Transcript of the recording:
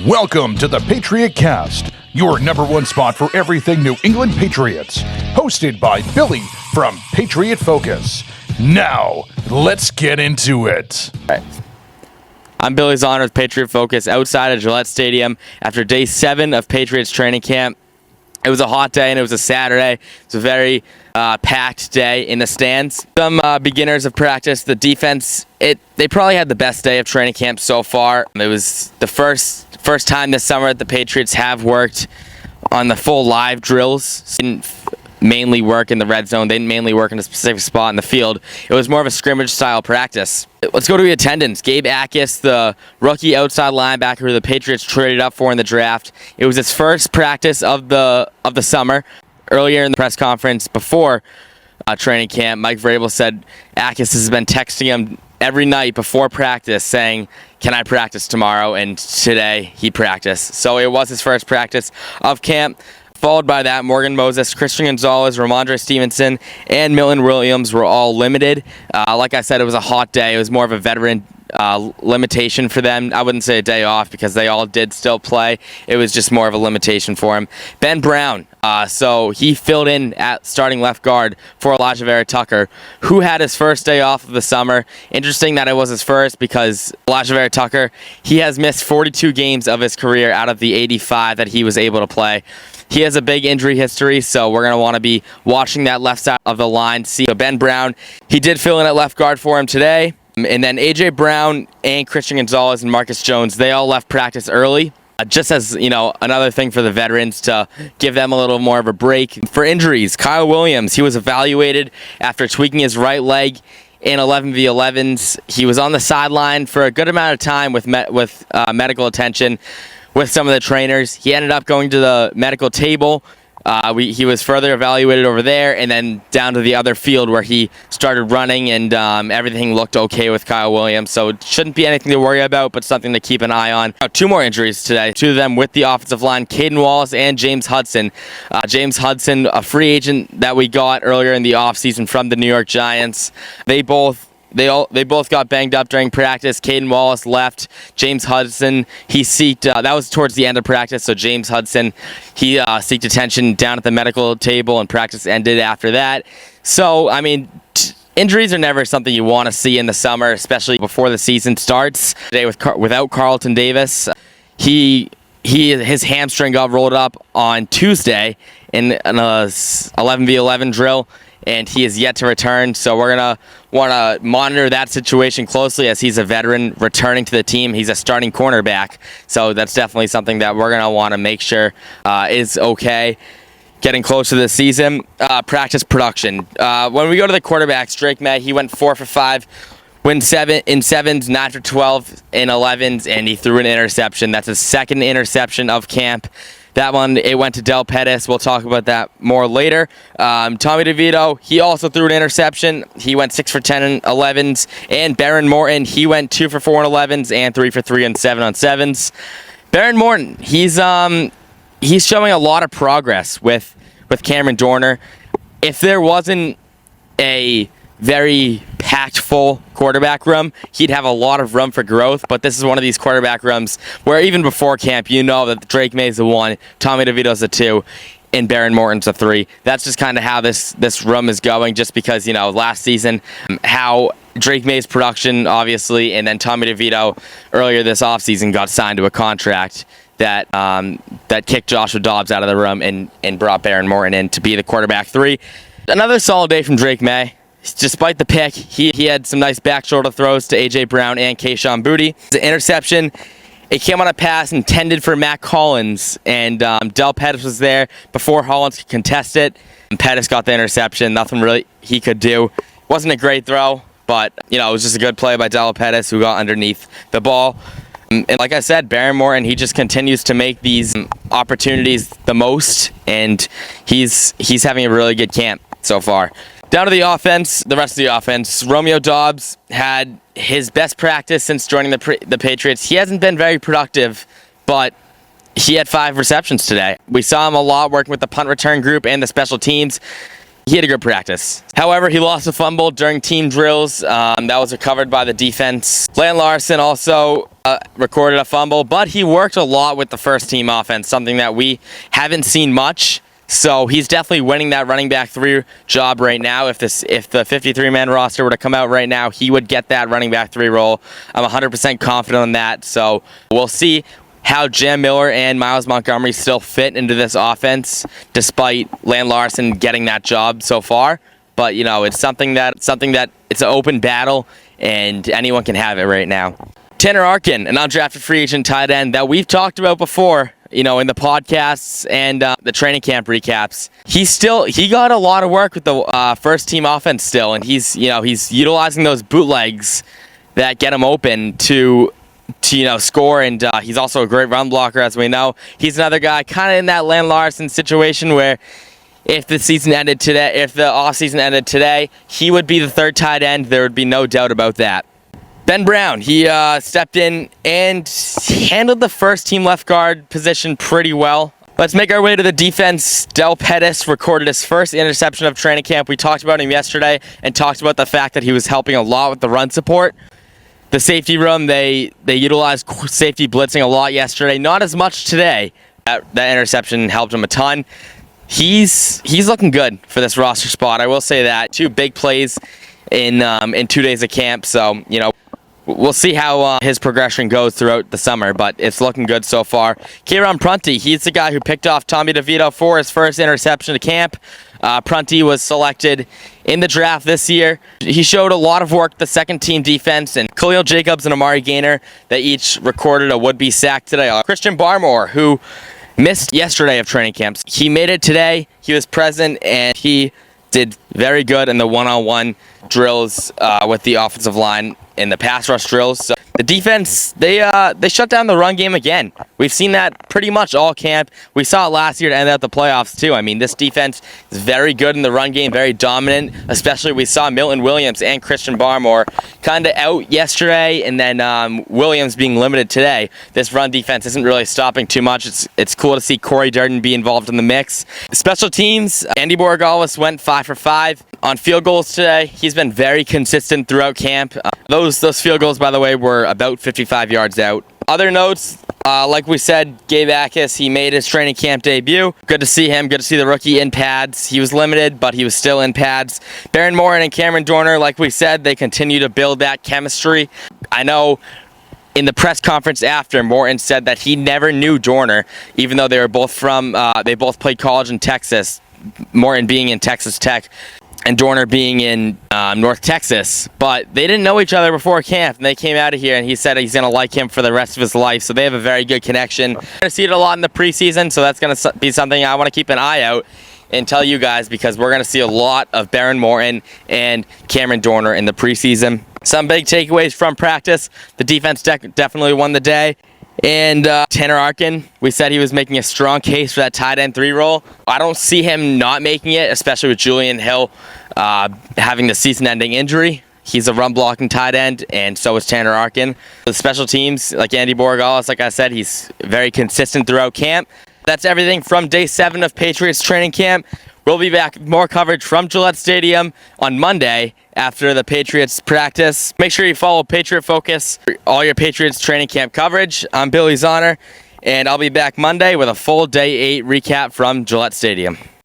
Welcome to the Patriot Cast, your number one spot for everything New England Patriots. Hosted by Billy from Patriot Focus. Now, let's get into it. All right. I'm Billy Zahn with Patriot Focus outside of Gillette Stadium after day 7 of Patriots training camp. It was a hot day and it was a Saturday. It was a very packed day in the stands. Some beginners of practice. The defense, they probably had the best day of training camp so far. It was the first time this summer that the Patriots have worked on the full live drills. Didn't mainly work in the red zone. They didn't mainly work in a specific spot in the field. It was more of a scrimmage style practice. Let's go to the attendance. Gabe Akis, the rookie outside linebacker who the Patriots traded up for in the draft. It was his first practice of the summer. Earlier in the press conference before training camp, Mike Vrabel said Akis has been texting him every night before practice saying, "Can I practice tomorrow?" And today he practiced. So it was his first practice of camp. Followed by that, Morgan Moses, Christian Gonzalez, Ramondre Stevenson, and Milton Williams were all limited. Like I said, it was a hot day. It was more of a veteran limitation for them. I wouldn't say a day off because they all did still play. It was just more of a limitation for him. Ben Brown, so he filled in at starting left guard for Elijah Vera Tucker, who had his first day off of the summer. Interesting that it was his first because Elijah Vera Tucker, he has missed 42 games of his career out of the 85 that he was able to play. He has a big injury history, so we're going to want to be watching that left side of the line. See, Ben Brown, he did fill in at left guard for him today. And then A.J. Brown and Christian Gonzalez and Marcus Jones, they all left practice early. Just as, another thing for the veterans to give them a little more of a break. For injuries, Kyle Williams, he was evaluated after tweaking his right leg in 11v11s. He was on the sideline for a good amount of time with medical attention with some of the trainers. He ended up going to the medical table. He was further evaluated over there and then down to the other field where he started running, and everything looked okay with Kyle Williams. So it shouldn't be anything to worry about, but something to keep an eye on. Two more injuries today. Two of them with the offensive line, Caden Wallace and James Hudson. James Hudson, a free agent that we got earlier in the offseason from the New York Giants. They both got banged up during practice. Caden Wallace left. James Hudson, he seeked, that was towards the end of practice, so James Hudson, he seeked attention down at the medical table, and practice ended after that. So, injuries are never something you want to see in the summer, especially before the season starts. Today without Carlton Davis, his hamstring got rolled up on Tuesday in an 11v11 drill, and he is yet to return. So we're going to want to monitor that situation closely as he's a veteran returning to the team. He's a starting cornerback, so that's definitely something that we're going to want to make sure is okay. Getting close to the season, practice production. When we go to the quarterbacks, Drake Maye, he went 4 for 5. Went 7 in 7s, 9 for 12 in 11s, and he threw an interception. That's his second interception of camp. That one, it went to Dell Pettus. We'll talk about that more later. Tommy DeVito, he also threw an interception. He went 6 for 10 in 11s. And Baron Morton, he went 2 for 4 in 11s and 3 for 3 in 7 on 7s. Baron Morton, he's showing a lot of progress with Cameron Dorner. If there wasn't a very packed full quarterback room, he'd have a lot of room for growth, but this is one of these quarterback rooms where even before camp, that Drake Maye's the 1, Tommy DeVito's the 2, and Baron Morton's the 3. That's just kind of how this room is going, just because, last season, how Drake Maye's production, obviously, and then Tommy DeVito earlier this offseason got signed to a contract that kicked Joshua Doubs out of the room and brought Baron Morton in to be the quarterback 3. Another solid day from Drake Maye. Despite the pick, he had some nice back shoulder throws to A.J. Brown and Kayshawn Boutte. The interception, it came on a pass intended for Matt Collins, and Dell Pettus was there before Hollins could contest it. And Pettus got the interception. Nothing really he could do. Wasn't a great throw, but it was just a good play by Dell Pettus, who got underneath the ball. And like I said, Baron Morton, he just continues to make these opportunities the most, and he's having a really good camp so far. Down to the offense, the rest of the offense. Romeo Doubs had his best practice since joining the Patriots. He hasn't been very productive, but he had 5 receptions today. We saw him a lot working with the punt return group and the special teams. he had a good practice. However, he lost a fumble during team drills. That was recovered by the defense. Lan Larson also recorded a fumble, but he worked a lot with the first team offense, something that we haven't seen much. So he's definitely winning that running back 3 job right now. If the 53-man roster were to come out right now, he would get that running back 3 role. I'm 100% confident on that. So we'll see how Jam Miller and Miles Montgomery still fit into this offense, despite Lan Larson getting that job so far. But it's something that it's an open battle, and anyone can have it right now. Tanner Arkin, an undrafted free agent tight end that we've talked about before, in the podcasts and the training camp recaps. He got a lot of work with the first team offense still, and he's utilizing those bootlegs that get him open to score, and he's also a great run blocker, as we know. He's another guy kind of in that Lan Larson situation where if the offseason ended today, he would be the 3rd tight end. There would be no doubt about that. Ben Brown, he stepped in and handled the first team left guard position pretty well. Let's make our way to the defense. Dell Pettus recorded his first interception of training camp. We talked about him yesterday and talked about the fact that he was helping a lot with the run support. The safety room, they utilized safety blitzing a lot yesterday. Not as much today. That interception helped him a ton. He's looking good for this roster spot. I will say that. 2 big plays in 2 days of camp. So, we'll see how his progression goes throughout the summer, but it's looking good so far. Karon Prunty, he's the guy who picked off Tommy DeVito for his first interception of camp. Prunty was selected in the draft this year. He showed a lot of work the second team defense, and Khalil Jacobs and Amari Gaynor, they each recorded a would-be sack today. Christian Barmore, who missed yesterday of training camps, he made it today. He was present, and he did very good in the one-on-one drills with the offensive line in the pass rush drills. So the defense, they shut down the run game again. We've seen that pretty much all camp. We saw it last year to end out the playoffs too. I mean, this defense is very good in the run game, very dominant. Especially we saw Milton Williams and Christian Barmore kind of out yesterday, and then Williams being limited today. This run defense isn't really stopping too much. It's cool to see Corey Durden be involved in the mix. Special teams, Andy Borregales went 5 for 5 on field goals today. He's been very consistent throughout camp. Those field goals, by the way, were about 55 yards out. Other notes, like we said, Gabe Akis, he made his training camp debut. Good to see him. Good to see the rookie in pads. He was limited, but he was still in pads. Baron Morin and Cameron Dorner, like we said, they continue to build that chemistry. I know in the press conference after, Morton said that he never knew Dorner, even though they were both they both played college in Texas, Morton being in Texas Tech and Dorner being in North Texas, but they didn't know each other before camp, and they came out of here, and he said he's going to like him for the rest of his life, so they have a very good connection. We're going to see it a lot in the preseason, so that's going to be something I want to keep an eye out and tell you guys, because we're going to see a lot of Baron Morton and Cameron Dorner in the preseason. Some big takeaways from practice. The defense definitely won the day. And Tanner Arkin, we said he was making a strong case for that tight end 3 role. I don't see him not making it, especially with Julian Hill having the season-ending injury. He's a run-blocking tight end, and so is Tanner Arkin. The special teams, like Andy Borregales, like I said, he's very consistent throughout camp. That's everything from day 7 of Patriots training camp. We'll be back with more coverage from Gillette Stadium on Monday after the Patriots practice. Make sure you follow Patriot Focus for all your Patriots training camp coverage. I'm Billy Zahner, and I'll be back Monday with a full Day 8 recap from Gillette Stadium.